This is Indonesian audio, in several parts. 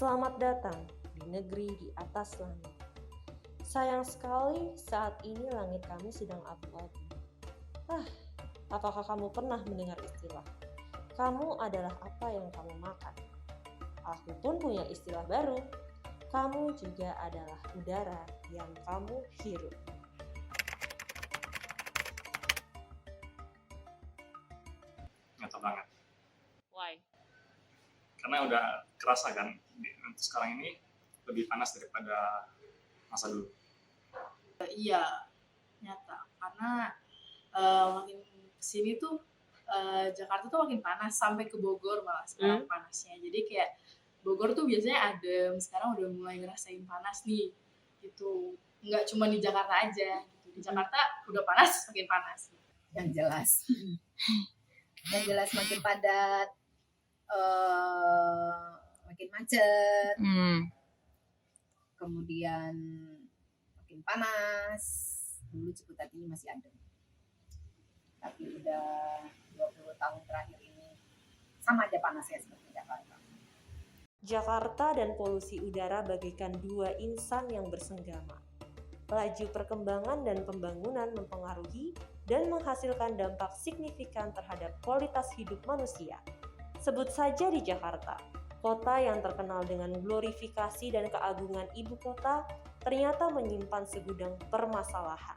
Selamat datang di negeri di atas langit. Sayang sekali saat ini langit kami sedang abu-abu. Apakah kamu pernah mendengar istilah "kamu adalah apa yang kamu makan"? Aku pun punya istilah baru. Kamu juga adalah udara yang kamu hirup. Nyata banget. Why? Karena udah kerasa kan, untuk sekarang ini lebih panas daripada masa dulu. Iya, nyata. Karena makin kesini tuh Jakarta tuh makin panas, sampai ke Bogor malah sekarang panasnya. Jadi kayak Bogor tuh biasanya adem, sekarang udah mulai ngerasain panas nih, gitu. Nggak cuma di Jakarta aja, gitu. Di Jakarta udah panas, makin panas. Yang jelas makin padat, makin macet, kemudian makin panas. Dulu Ciputat ini masih adem, tapi udah 20 tahun terakhir ini sama aja panasnya seperti Jakarta. Jakarta dan polusi udara bagaikan dua insan yang bersenggama. Laju perkembangan dan pembangunan mempengaruhi dan menghasilkan dampak signifikan terhadap kualitas hidup manusia. Sebut saja di Jakarta, kota yang terkenal dengan glorifikasi dan keagungan ibu kota, ternyata menyimpan segudang permasalahan.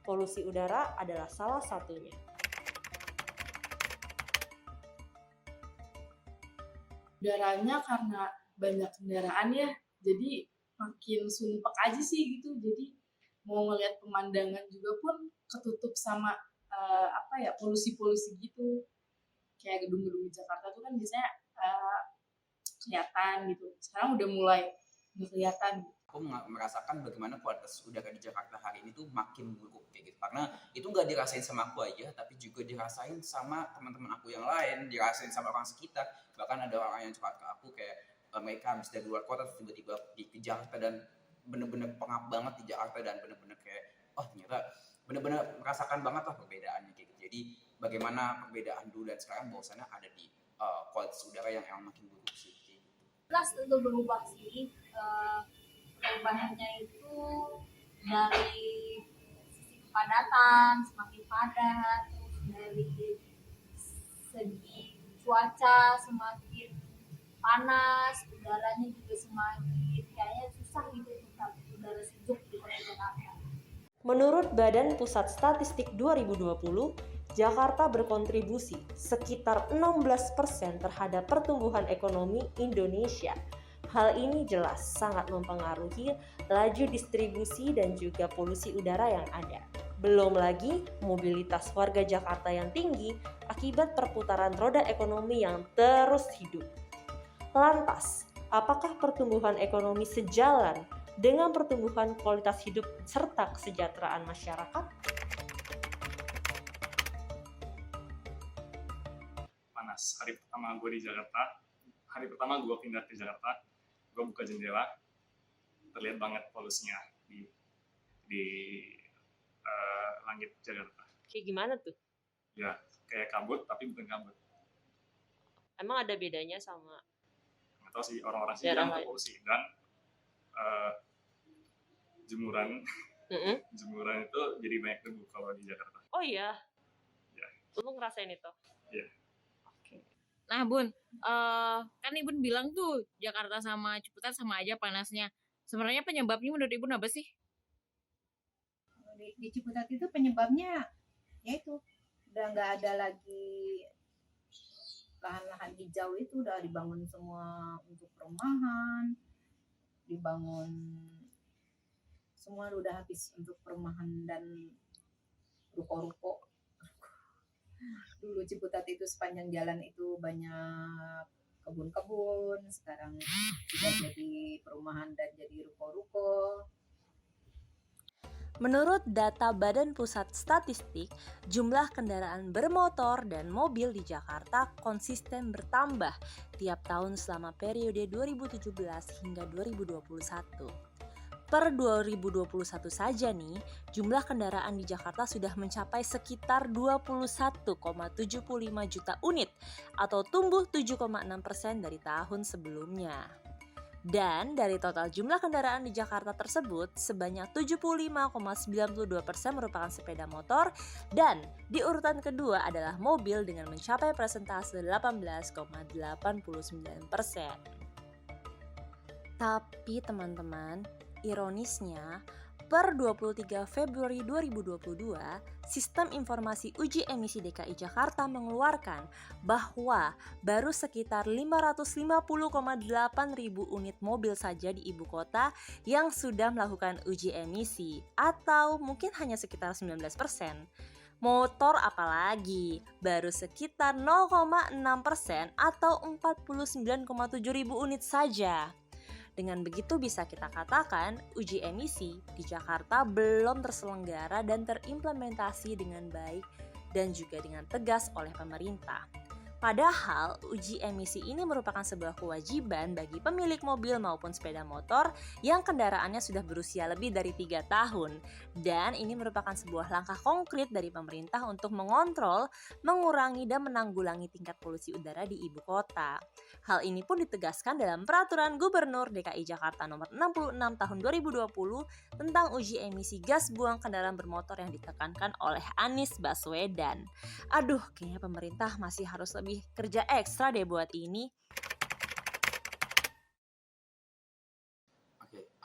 Polusi udara adalah salah satunya. Udaranya karena banyak kendaraan ya, jadi makin sumpek aja sih gitu. Jadi mau ngeliat pemandangan juga pun ketutup sama polusi-polusi gitu. Kayak gedung-gedung di Jakarta tuh kan biasanya kelihatan gitu. Sekarang udah mulai nggak kelihatan. Aku merasakan bagaimana kualitas udara di Jakarta hari ini tuh makin buruk kayak gitu. Karena itu nggak dirasain sama aku aja, tapi juga dirasain sama teman-teman aku yang lain, dirasain sama orang sekitar. Bahkan ada orang yang curhat ke aku kayak mereka habis dari luar kota tiba-tiba di Jakarta dan bener-bener pengap banget di Jakarta dan bener-bener kayak ternyata bener-bener merasakan banget lah perbedaannya kayak gitu. Jadi bagaimana perbedaan dulu dan sekarang bahwasannya ada di kualitas udara yang emang makin buruk sih kayak gitu. Jelas untuk berubah sih. Perubahannya itu dari sisi kepadatan semakin padat, terus dari segi cuaca semakin panas, udaranya juga semakin kayaknya susah gitu untuk udara sejuk di kota Jakarta. Menurut Badan Pusat Statistik 2020, Jakarta berkontribusi sekitar 16% terhadap pertumbuhan ekonomi Indonesia. Hal ini jelas sangat mempengaruhi laju distribusi dan juga polusi udara yang ada. Belum lagi mobilitas warga Jakarta yang tinggi akibat perputaran roda ekonomi yang terus hidup. Lantas, apakah pertumbuhan ekonomi sejalan dengan pertumbuhan kualitas hidup serta kesejahteraan masyarakat? Panas. Hari pertama gue di Jakarta, hari pertama gue pindah ke Jakarta, gue buka jendela, terlihat banget polusinya di langit Jakarta. Kayak gimana tuh? Ya, kayak kabut tapi bukan kabut. Emang ada bedanya sama Nggak tahu sih, orang-orang sih daerah bilang lain? polusi. Dan jemuran itu jadi banyak debu kalau di Jakarta. Oh iya? Ya. Lu ngerasain itu? Iya. Oke. Nah Bun, kan Ibu bilang tuh Jakarta sama Ciputat sama aja panasnya. Sebenarnya penyebabnya menurut Ibu apa sih? Di Ciputat itu penyebabnya yaitu udah nggak ada lagi lahan-lahan hijau, itu udah dibangun semua untuk perumahan, dibangun semua udah habis untuk perumahan dan ruko-ruko. Dulu Ciputat itu sepanjang jalan itu banyak kebun-kebun, sekarang sudah jadi perumahan dan jadi ruko-ruko. Menurut data Badan Pusat Statistik, jumlah kendaraan bermotor dan mobil di Jakarta konsisten bertambah tiap tahun selama periode 2017 hingga 2021. Per 2021 saja nih, jumlah kendaraan di Jakarta sudah mencapai sekitar 21,75 juta unit atau tumbuh 7,6% dari tahun sebelumnya. Dan dari total jumlah kendaraan di Jakarta tersebut, sebanyak 75,92% merupakan sepeda motor dan di urutan kedua adalah mobil dengan mencapai persentase 18,89%. Tapi teman-teman, ironisnya, per 23 Februari 2022, Sistem Informasi Uji Emisi DKI Jakarta mengeluarkan bahwa baru sekitar 550,8 ribu unit mobil saja di ibu kota yang sudah melakukan uji emisi, atau mungkin hanya sekitar 19%. Motor apalagi, baru sekitar 0,6% atau 49,7 ribu unit saja. Dengan begitu bisa kita katakan uji emisi di Jakarta belum terselenggara dan terimplementasi dengan baik dan juga dengan tegas oleh pemerintah. Padahal uji emisi ini merupakan sebuah kewajiban bagi pemilik mobil maupun sepeda motor yang kendaraannya sudah berusia lebih dari 3 tahun. Dan ini merupakan sebuah langkah konkret dari pemerintah untuk mengontrol, mengurangi dan menanggulangi tingkat polusi udara di ibu kota. Hal ini pun ditegaskan dalam Peraturan Gubernur DKI Jakarta Nomor 66 Tahun 2020 tentang uji emisi gas buang kendaraan bermotor yang ditekankan oleh Anies Baswedan. Aduh, kayaknya pemerintah masih harus lebih kerja ekstra deh buat ini. Oke,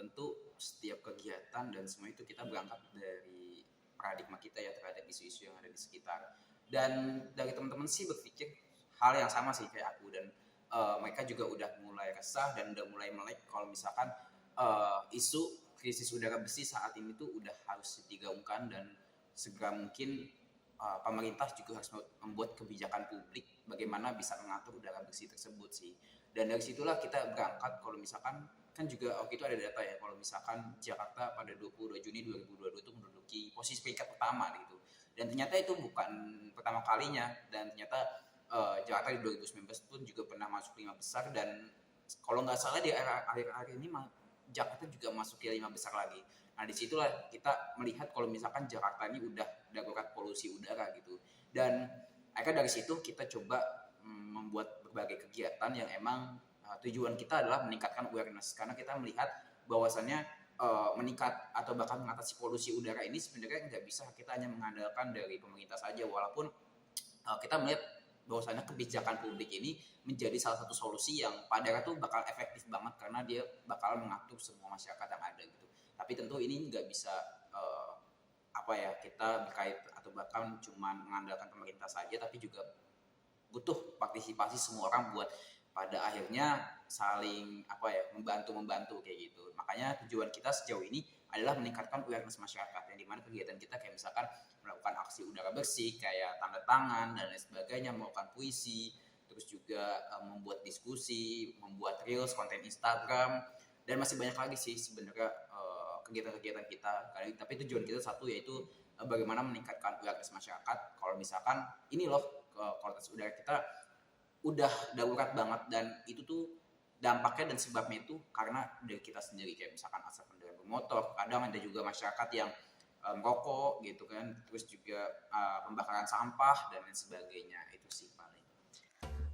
tentu setiap kegiatan dan semua itu kita berangkat dari paradigma kita ya terhadap isu-isu yang ada di sekitar. Dan dari teman-teman sih berpikir hal yang sama sih kayak aku, dan mereka juga udah mulai resah dan udah mulai melek kalau misalkan isu krisis udara bersih saat ini tuh udah harus digaungkan dan segera mungkin pemerintah juga harus membuat kebijakan publik bagaimana bisa mengatur udara bersih tersebut sih. Dan dari situlah kita berangkat kalau misalkan kan juga waktu itu ada data ya kalau misalkan Jakarta pada 22 Juni 2022 itu menduduki posisi peringkat pertama gitu. Dan ternyata itu bukan pertama kalinya, dan ternyata Jakarta di 2019 pun juga pernah masuk 5 besar, dan kalau nggak salah di akhir-akhir ini Jakarta juga masuk ke 5 besar lagi. Nah disitulah kita melihat kalau misalkan Jakarta ini udah darurat polusi udara gitu. Dan akhirnya dari situ kita coba membuat berbagai kegiatan yang emang tujuan kita adalah meningkatkan awareness, karena kita melihat bahwasannya meningkat atau bahkan mengatasi polusi udara ini sebenarnya nggak bisa kita hanya mengandalkan dari pemerintah saja, walaupun kita melihat bahwasanya kebijakan publik ini menjadi salah satu solusi yang pada itu bakal efektif banget karena dia bakal mengatur semua masyarakat yang ada gitu. Tapi tentu ini nggak bisa kita berkait atau bahkan cuma mengandalkan pemerintah saja, tapi juga butuh partisipasi semua orang buat pada akhirnya saling membantu kayak gitu. Makanya tujuan kita sejauh ini adalah meningkatkan awareness masyarakat, yang dimana kegiatan kita kayak misalkan melakukan aksi udara bersih kayak tanda tangan dan lain sebagainya, melakukan puisi, terus juga membuat diskusi, membuat reels, konten Instagram, dan masih banyak lagi sih sebenarnya kegiatan-kegiatan kita. Tapi tujuan kita satu, yaitu bagaimana meningkatkan awareness masyarakat kalau misalkan ini loh kualitas udara kita udah darurat banget, dan itu tuh dampaknya dan sebabnya itu karena dari kita sendiri, kayak misalkan asap kendaraan bermotor, kadang ada juga masyarakat yang merokok gitu kan, terus juga pembakaran sampah dan lain sebagainya. Itu sih paling.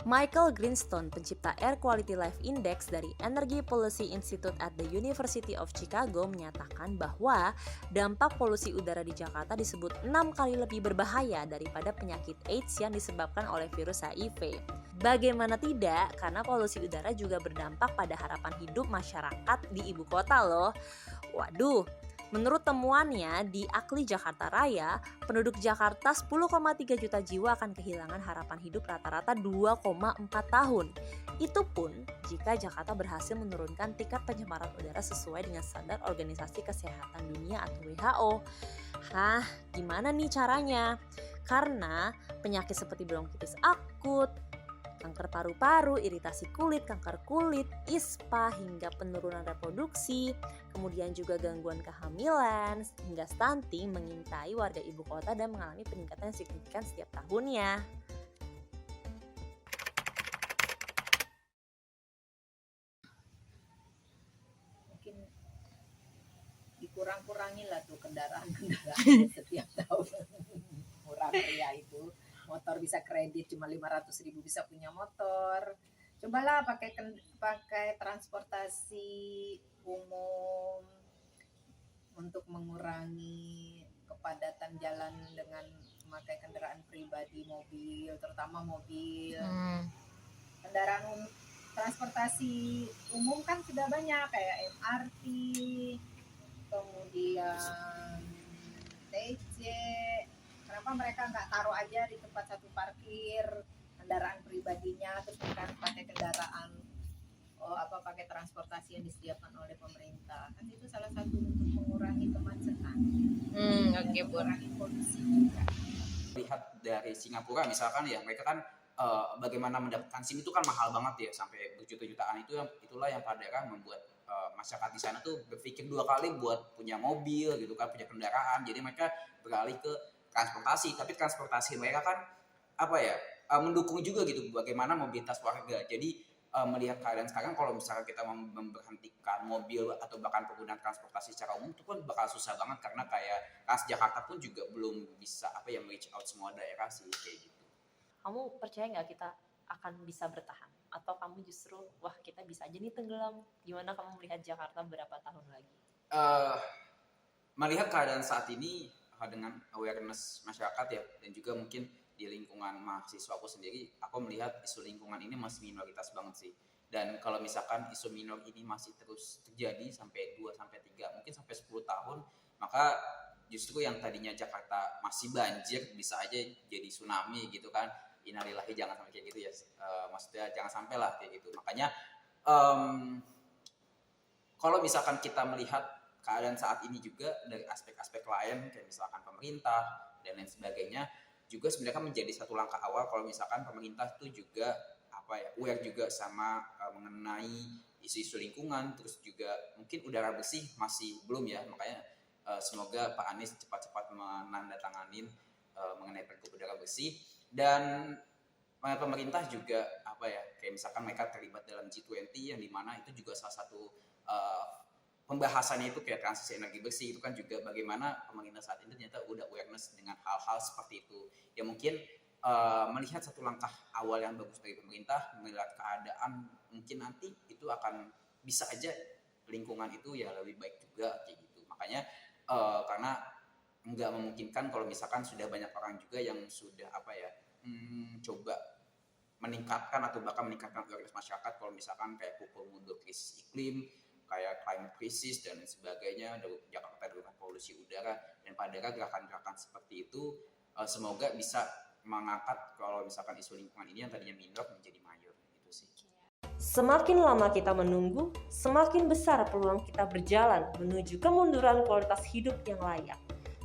Michael Greenstone, pencipta Air Quality Life Index dari Energy Policy Institute at the University of Chicago, menyatakan bahwa dampak polusi udara di Jakarta disebut 6 kali lebih berbahaya daripada penyakit AIDS yang disebabkan oleh virus HIV. Bagaimana tidak, karena polusi udara juga berdampak pada harapan hidup masyarakat di ibu kota loh. Waduh, menurut temuannya di Akli Jakarta Raya, penduduk Jakarta 10,3 juta jiwa akan kehilangan harapan hidup rata-rata 2,4 tahun. Itu pun jika Jakarta berhasil menurunkan tingkat pencemaran udara sesuai dengan standar Organisasi Kesehatan Dunia atau WHO. Hah, gimana nih caranya? Karena penyakit seperti bronkitis akut, kanker paru-paru, iritasi kulit, kanker kulit, ISPA, hingga penurunan reproduksi, kemudian juga gangguan kehamilan, hingga stunting mengintai warga ibu kota dan mengalami peningkatan yang signifikan setiap tahunnya. Mungkin dikurang-kurangin lah tuh kendaraan setiap tahun. Murah meriah itu. Motor bisa kredit cuma 500.000 bisa punya motor. cobalah pakai transportasi umum untuk mengurangi kepadatan jalan dengan memakai kendaraan pribadi, mobil, terutama mobil. Kendaraan transportasi umum kan sudah banyak kayak MRT, kemudian TJ. Kenapa mereka nggak taruh aja di tempat satu parkir kendaraan pribadinya, terus mereka pakai kendaraan pakai transportasi yang disediakan oleh pemerintah. Kan itu salah satu untuk mengurangi kemacetan. Oke, Bu. Mengurangi polusi juga. Lihat dari Singapura misalkan ya, mereka kan bagaimana mendapatkan SIM itu kan mahal banget ya, sampai berjuta-jutaan. Itulah yang pada daerah membuat masyarakat di sana tuh berpikir 2 kali buat punya mobil gitu kan, punya kendaraan. Jadi mereka beralih ke transportasi, tapi transportasi mereka kan mendukung juga gitu bagaimana mobilitas warga. Jadi melihat keadaan sekarang, kalau misalkan kita memberhentikan mobil atau bahkan penggunaan transportasi secara umum itu kan bakal susah banget, karena kayak Transjakarta pun juga belum bisa reach out semua daerah sih kayak gitu. Kamu percaya nggak kita akan bisa bertahan? Atau kamu justru, wah kita bisa aja nih tenggelam? Gimana kamu melihat Jakarta berapa tahun lagi? Melihat keadaan saat ini dengan awareness masyarakat ya, dan juga mungkin di lingkungan mahasiswa aku sendiri, aku melihat isu lingkungan ini masih minoritas banget sih. Dan kalau misalkan isu minor ini masih terus terjadi sampai 2-3, mungkin sampai 10 tahun, maka justru yang tadinya Jakarta masih banjir bisa aja jadi tsunami gitu kan. Innalillahi, jangan sampai kayak gitu ya. Maksudnya jangan sampai lah kayak gitu. Makanya kalau misalkan kita melihat keadaan saat ini juga dari aspek-aspek lain, kayak misalkan pemerintah dan lain sebagainya, juga sebenarnya menjadi satu langkah awal kalau misalkan pemerintah itu juga aware juga sama mengenai isu-isu lingkungan. Terus juga mungkin udara bersih masih belum ya, makanya semoga Pak Anies cepat-cepat menandatanganin mengenai Pergub udara bersih. Dan pemerintah juga kayak misalkan mereka terlibat dalam G20, yang dimana itu juga salah satu pembahasannya itu kayak transisi energi bersih. Itu kan juga bagaimana pemerintah saat ini ternyata udah awareness dengan hal-hal seperti itu. Ya mungkin melihat satu langkah awal yang bagus dari pemerintah, melihat keadaan mungkin nanti itu akan bisa aja lingkungan itu ya lebih baik juga kayak gitu. Makanya karena nggak memungkinkan kalau misalkan sudah banyak orang juga yang sudah coba meningkatkan atau bahkan meningkatkan awareness masyarakat kalau misalkan kayak pukul mundur krisis iklim, kayak climate crisis dan sebagainya, Jakarta dengan polusi udara, dan pada gerakan-gerakan seperti itu semoga bisa mengangkat kalau misalkan isu lingkungan ini yang tadinya minor menjadi mayor gitu sih. Semakin lama kita menunggu, semakin besar peluang kita berjalan menuju kemunduran kualitas hidup yang layak.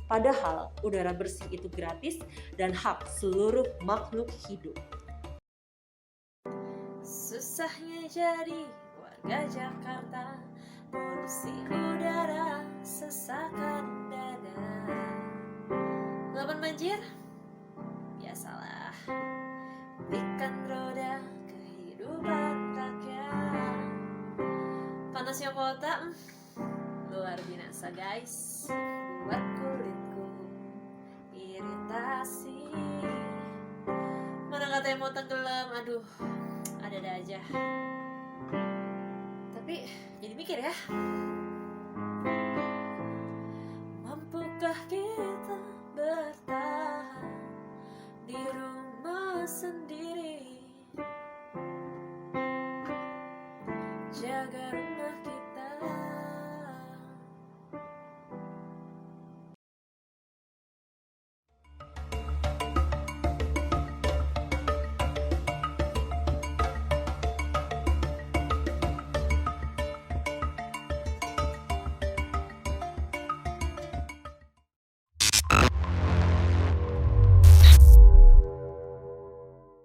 Padahal udara bersih itu gratis dan hak seluruh makhluk hidup. Susahnya jadi warga Jakarta, polusi udara, sesakan dada. Lawan banjir? Biasalah, ikan roda kehidupan rakyat. Panasnya kota, luar biasa guys, buat kulitku iritasi. Mana katanya mau tenggelam, aduh, ada-ada aja. Tapi jadi mikir ya, mampukah kita bertahan di rumah sendiri, jaga